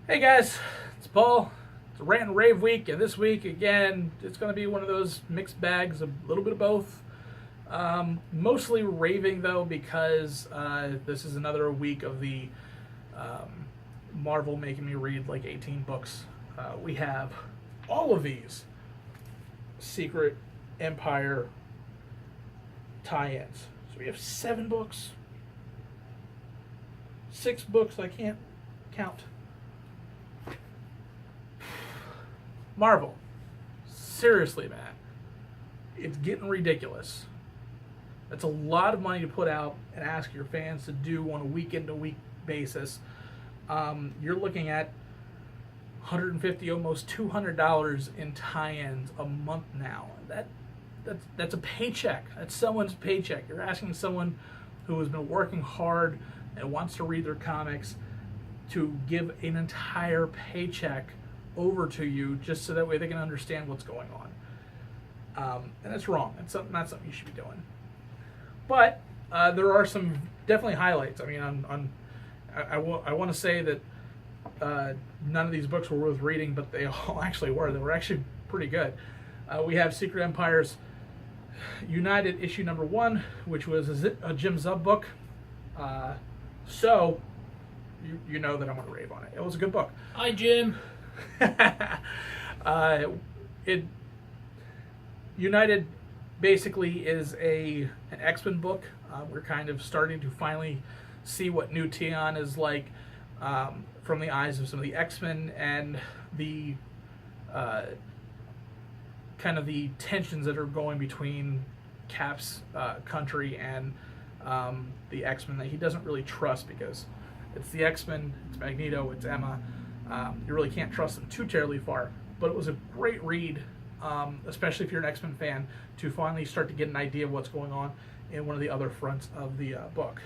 Hey guys, it's Paul. It's a Rant and Rave week, and this week again, it's going to be one of those mixed bags, a little bit of both. Mostly raving though, because this is another week of the Marvel making me read like 18 books. We have all of these Secret Empire tie-ins. So we have 7 books, 6 books I can't count. Marvel, seriously, man, it's getting ridiculous. That's a lot of money to put out and ask your fans to do on a week-to-week basis. You're looking at $150, almost $200 in tie-ins a month now. That's a paycheck. That's someone's paycheck. You're asking someone who has been working hard and wants to read their comics to give an entire paycheck over to you just so that way they can understand what's going on. And it's wrong. It's not something you should be doing. But there are some definitely highlights. I mean, I want to say that none of these books were worth reading, but they all actually were. They were actually pretty good. We have Secret Empires United issue number 1, which was a Jim Zub book. So you know that I'm going to rave on it. It was a good book. Hi, Jim. It United basically is an X-Men book. We're kind of starting to finally see what New Tian is like from the eyes of some of the X-Men, and the kind of the tensions that are going between Cap's country and the X-Men that he doesn't really trust, because it's the X-Men, it's Magneto, it's Emma. You really can't trust them too terribly far. But it was a great read, especially if you're an X-Men fan, to finally start to get an idea of what's going on in one of the other fronts of the book.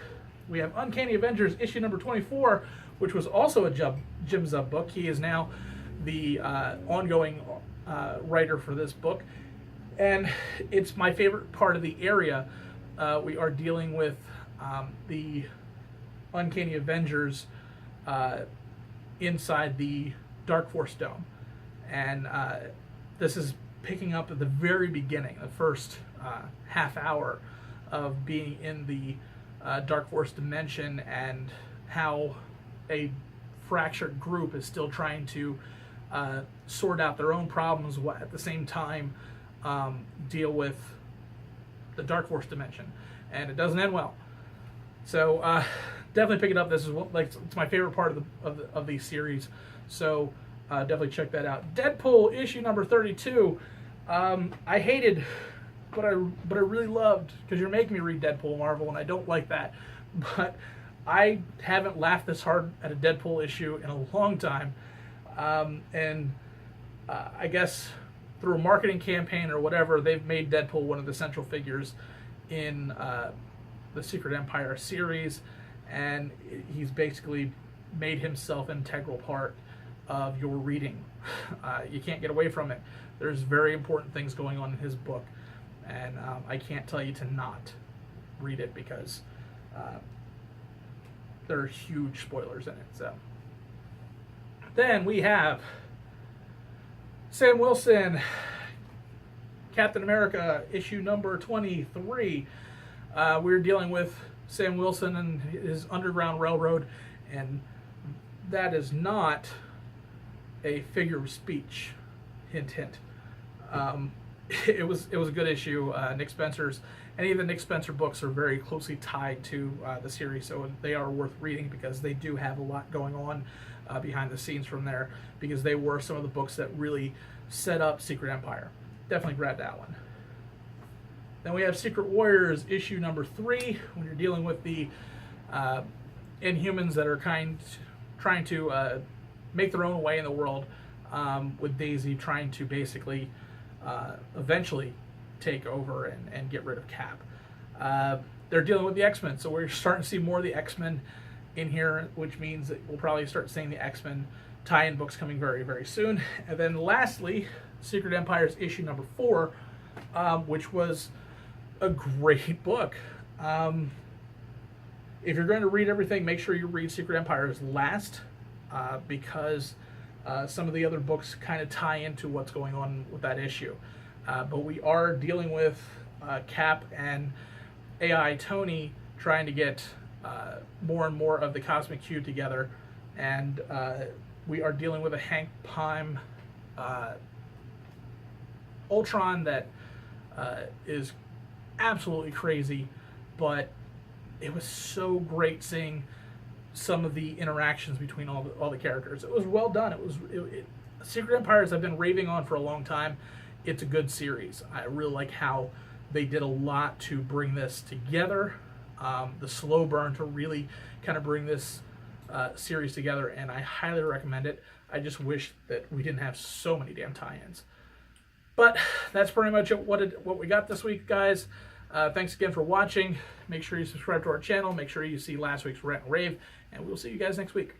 We have Uncanny Avengers issue number 24, which was also a Jim Zub book. He is now the ongoing writer for this book. And it's my favorite part of the area. We are dealing with the Uncanny Avengers inside the Dark Force Dome. And this is picking up at the very beginning, the first half hour of being in the Dark Force dimension, and how a fractured group is still trying to sort out their own problems at the same time deal with the Dark Force dimension. And it doesn't end well. So definitely pick it up. This is it's my favorite part of the series. So definitely check that out. Deadpool issue number 32. I hated, but I really loved, because you're making me read Deadpool, Marvel, and I don't like that. But I haven't laughed this hard at a Deadpool issue in a long time. And I guess through a marketing campaign or whatever, they've made Deadpool one of the central figures in the Secret Empire series, and he's basically made himself an integral part of your reading. You can't get away from it. There's very important things going on in his book, and I can't tell you to not read it, because there are huge spoilers in it. So then we have Sam Wilson, Captain America issue number 23. We're dealing with Sam Wilson and his Underground Railroad, and that is not a figure of speech. Hint, hint. It was a good issue. Nick Spencer's, any of the Nick Spencer books are very closely tied to the series, so they are worth reading, because they do have a lot going on behind the scenes from there, because they were some of the books that really set up Secret Empire. Definitely grab that one. Then we have Secret Warriors issue number 3, when you're dealing with the Inhumans that are trying to make their own way in the world, with Daisy trying to basically eventually take over and get rid of Cap. They're dealing with the X-Men, so we're starting to see more of the X-Men in here, which means that we'll probably start seeing the X-Men tie-in books coming very, very soon. And then lastly, Secret Empires issue number 4, which was a great book. If you're going to read everything, make sure you read Secret Empires last, because some of the other books kind of tie into what's going on with that issue. But we are dealing with Cap and AI Tony trying to get more and more of the Cosmic Q together, and we are dealing with a Hank Pym Ultron that is absolutely crazy, but it was so great seeing some of the interactions between all the characters. It was well done. Secret Empires I've been raving on for a long time. It's a good series. I really like how they did a lot to bring this together. The slow burn to really kind of bring this series together, and I highly recommend it. I just wish that we didn't have so many damn tie-ins. But that's pretty much what we got this week, guys. Thanks again for watching. Make sure you subscribe to our channel. Make sure you see last week's Rant and Rave, and we'll see you guys next week.